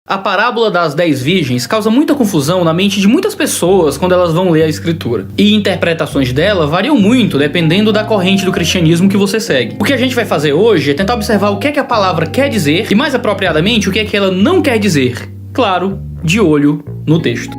A parábola das 10 virgens causa muita confusão na mente de muitas pessoas quando elas vão ler a escritura. E interpretações dela variam muito dependendo da corrente do cristianismo que você segue. O que a gente vai fazer hoje é tentar observar o que é que a palavra quer dizer e, mais apropriadamente, o que é que ela não quer dizer. Claro, de olho no texto.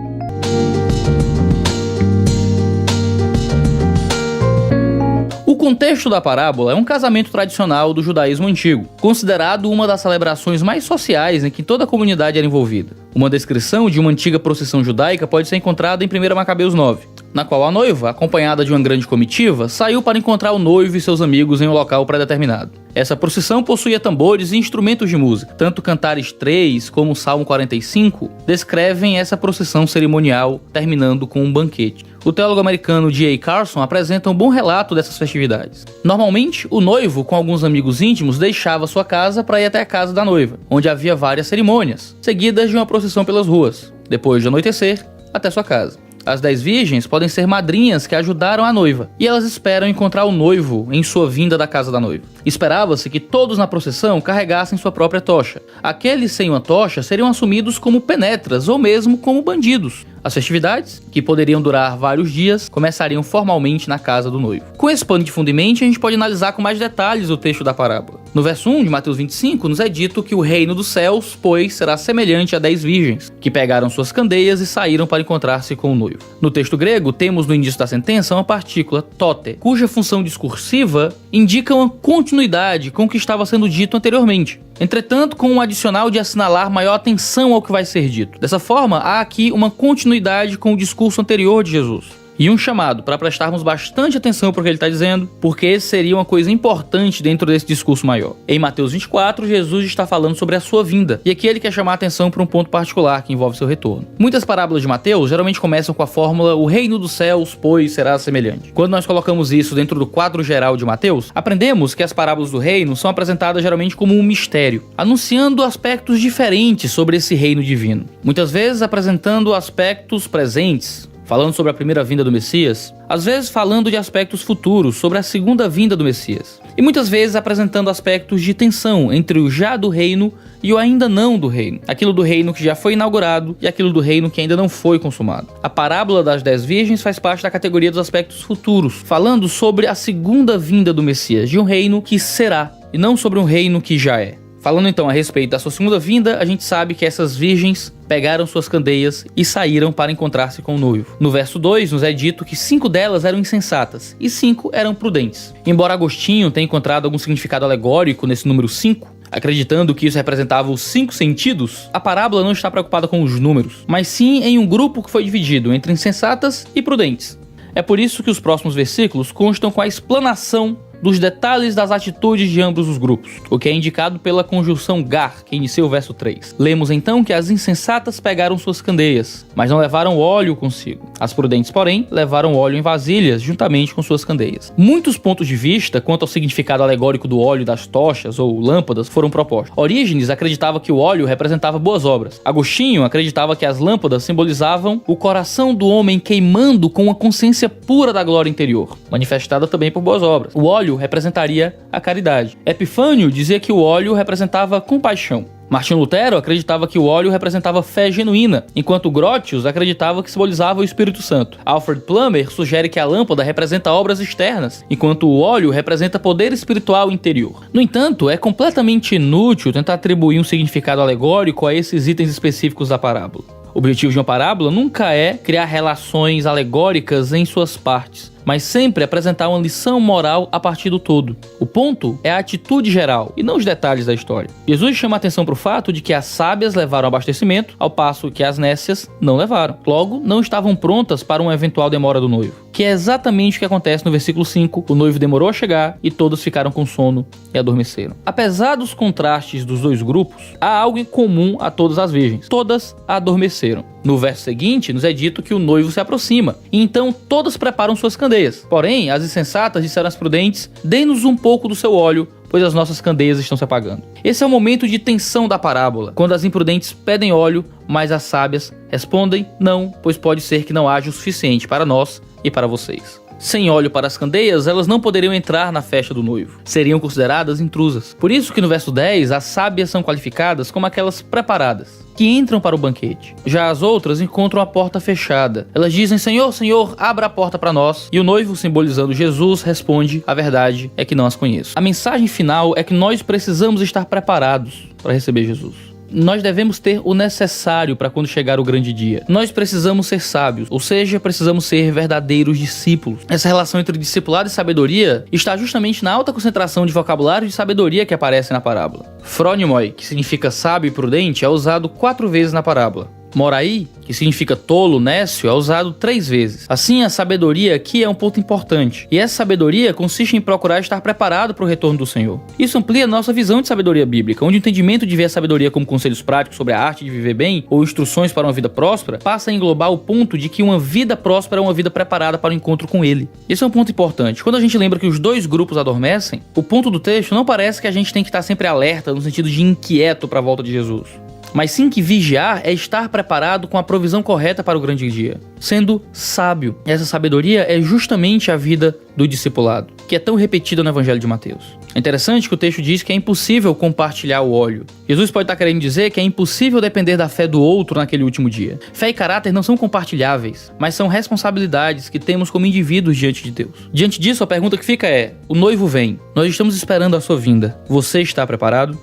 O contexto da parábola é um casamento tradicional do judaísmo antigo, considerado uma das celebrações mais sociais em que toda a comunidade era envolvida. Uma descrição de uma antiga procissão judaica pode ser encontrada em 1 Macabeus 9, na qual a noiva, acompanhada de uma grande comitiva, saiu para encontrar o noivo e seus amigos em um local pré-determinado. Essa procissão possuía tambores e instrumentos de música. Tanto Cantares 3 como o Salmo 45 descrevem essa procissão cerimonial, terminando com um banquete. O teólogo americano D.A. Carson apresenta um bom relato dessas festividades. Normalmente, o noivo, com alguns amigos íntimos, deixava sua casa para ir até a casa da noiva, onde havia várias cerimônias, seguidas de uma procissão pelas ruas, depois de anoitecer, até sua casa. As 10 virgens podem ser madrinhas que ajudaram a noiva, e elas esperam encontrar o noivo em sua vinda da casa da noiva. Esperava-se que todos na procissão carregassem sua própria tocha. Aqueles sem uma tocha seriam assumidos como penetras ou mesmo como bandidos. As festividades, que poderiam durar vários dias, começariam formalmente na casa do noivo. Com esse pano de fundo em mente, a gente pode analisar com mais detalhes o texto da parábola. No verso 1 de Mateus 25, nos é dito que o reino dos céus, pois, será semelhante a 10 virgens, que pegaram suas candeias e saíram para encontrar-se com o noivo. No texto grego, temos no início da sentença uma partícula, tote, cuja função discursiva indica uma continuidade com o que estava sendo dito anteriormente. Entretanto, com um adicional de assinalar maior atenção ao que vai ser dito. Dessa forma, há aqui uma continuidade com o discurso anterior de Jesus. E um chamado para prestarmos bastante atenção para o que ele está dizendo, porque esse seria uma coisa importante dentro desse discurso maior. Em Mateus 24, Jesus está falando sobre a sua vinda, e aqui ele quer chamar a atenção para um ponto particular que envolve seu retorno. Muitas parábolas de Mateus geralmente começam com a fórmula "o reino dos céus, pois, será semelhante". Quando nós colocamos isso dentro do quadro geral de Mateus, aprendemos que as parábolas do reino são apresentadas geralmente como um mistério, anunciando aspectos diferentes sobre esse reino divino. Muitas vezes apresentando aspectos presentes, falando sobre a primeira vinda do Messias, às vezes falando de aspectos futuros, sobre a segunda vinda do Messias, e muitas vezes apresentando aspectos de tensão entre o já do reino e o ainda não do reino, aquilo do reino que já foi inaugurado e aquilo do reino que ainda não foi consumado. A parábola das 10 virgens faz parte da categoria dos aspectos futuros, falando sobre a segunda vinda do Messias, de um reino que será, e não sobre um reino que já é. Falando então a respeito da sua segunda vinda, a gente sabe que essas virgens pegaram suas candeias e saíram para encontrar-se com o noivo. No verso 2 nos é dito que 5 delas eram insensatas e 5 eram prudentes. Embora Agostinho tenha encontrado algum significado alegórico nesse número 5, acreditando que isso representava os 5 sentidos, a parábola não está preocupada com os números, mas sim em um grupo que foi dividido entre insensatas e prudentes. É por isso que os próximos versículos constam com a explanação dos detalhes das atitudes de ambos os grupos, o que é indicado pela conjunção gar, que inicia o verso 3. Lemos então que as insensatas pegaram suas candeias, mas não levaram óleo consigo. As prudentes, porém, levaram óleo em vasilhas, juntamente com suas candeias. Muitos pontos de vista quanto ao significado alegórico do óleo das tochas ou lâmpadas foram propostos. Orígenes acreditava que o óleo representava boas obras. Agostinho acreditava que as lâmpadas simbolizavam o coração do homem queimando com uma consciência pura da glória interior, manifestada também por boas obras. O óleo representaria a caridade. Epifânio dizia que o óleo representava compaixão. Martinho Lutero acreditava que o óleo representava fé genuína, enquanto Grotius acreditava que simbolizava o Espírito Santo. Alfred Plummer sugere que a lâmpada representa obras externas, enquanto o óleo representa poder espiritual interior. No entanto, é completamente inútil tentar atribuir um significado alegórico a esses itens específicos da parábola. O objetivo de uma parábola nunca é criar relações alegóricas em suas partes, mas sempre apresentar uma lição moral a partir do todo. O ponto é a atitude geral e não os detalhes da história. Jesus chama a atenção para o fato de que as sábias levaram abastecimento, ao passo que as nécias não levaram. Logo, não estavam prontas para uma eventual demora do noivo, que é exatamente o que acontece no versículo 5. O noivo demorou a chegar e todos ficaram com sono e adormeceram. Apesar dos contrastes dos dois grupos, há algo em comum a todas as virgens. Todas adormeceram. No verso seguinte, nos é dito que o noivo se aproxima, e então todas preparam suas candeias. Porém, as insensatas disseram às prudentes: "Dê-nos um pouco do seu óleo, pois as nossas candeias estão se apagando". Esse é o momento de tensão da parábola, quando as imprudentes pedem óleo, mas as sábias respondem: "Não, pois pode ser que não haja o suficiente para nós e para vocês". Sem óleo para as candeias, elas não poderiam entrar na festa do noivo. Seriam consideradas intrusas. Por isso que no verso 10, as sábias são qualificadas como aquelas preparadas, que entram para o banquete. Já as outras encontram a porta fechada. Elas dizem: Senhor, Senhor, abra a porta para nós. E o noivo, simbolizando Jesus, responde: a verdade é que não as conheço. A mensagem final é que nós precisamos estar preparados para receber Jesus. Nós devemos ter o necessário para quando chegar o grande dia. Nós precisamos ser sábios, ou seja, precisamos ser verdadeiros discípulos. Essa relação entre discipulado e sabedoria está justamente na alta concentração de vocabulário de sabedoria que aparece na parábola. Phronimoi, que significa sábio e prudente, é usado 4 vezes na parábola. Morai, que significa tolo, nécio, é usado 3 vezes. Assim, a sabedoria aqui é um ponto importante. E essa sabedoria consiste em procurar estar preparado para o retorno do Senhor. Isso amplia a nossa visão de sabedoria bíblica, onde o entendimento de ver a sabedoria como conselhos práticos sobre a arte de viver bem ou instruções para uma vida próspera passa a englobar o ponto de que uma vida próspera é uma vida preparada para o encontro com Ele. Esse é um ponto importante. Quando a gente lembra que os 2 grupos adormecem, o ponto do texto não parece que a gente tem que estar sempre alerta, no sentido de inquieto para a volta de Jesus. Mas sim que vigiar é estar preparado com a provisão correta para o grande dia, sendo sábio. Essa sabedoria é justamente a vida do discipulado, que é tão repetida no Evangelho de Mateus. É interessante que o texto diz que é impossível compartilhar o óleo. Jesus pode estar querendo dizer que é impossível depender da fé do outro naquele último dia. Fé e caráter não são compartilháveis, mas são responsabilidades que temos como indivíduos diante de Deus. Diante disso, a pergunta que fica é: o noivo vem, nós estamos esperando a sua vinda. Você está preparado?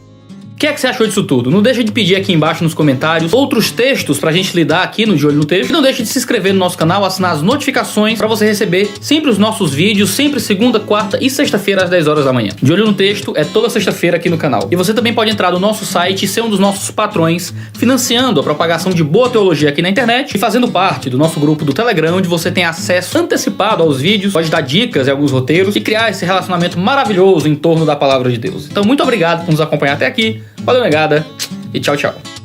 O que é que você achou disso tudo? Não deixa de pedir aqui embaixo nos comentários outros textos pra gente lidar aqui no De Olho no Texto. E não deixa de se inscrever no nosso canal, assinar as notificações pra você receber sempre os nossos vídeos, sempre segunda, quarta e sexta-feira às 10 horas da manhã. De Olho no Texto é toda sexta-feira aqui no canal. E você também pode entrar no nosso site e ser um dos nossos patrões, financiando a propagação de boa teologia aqui na internet e fazendo parte do nosso grupo do Telegram, onde você tem acesso antecipado aos vídeos, pode dar dicas e alguns roteiros e criar esse relacionamento maravilhoso em torno da palavra de Deus. Então, muito obrigado por nos acompanhar até aqui. Valeu, negada, e tchau, tchau.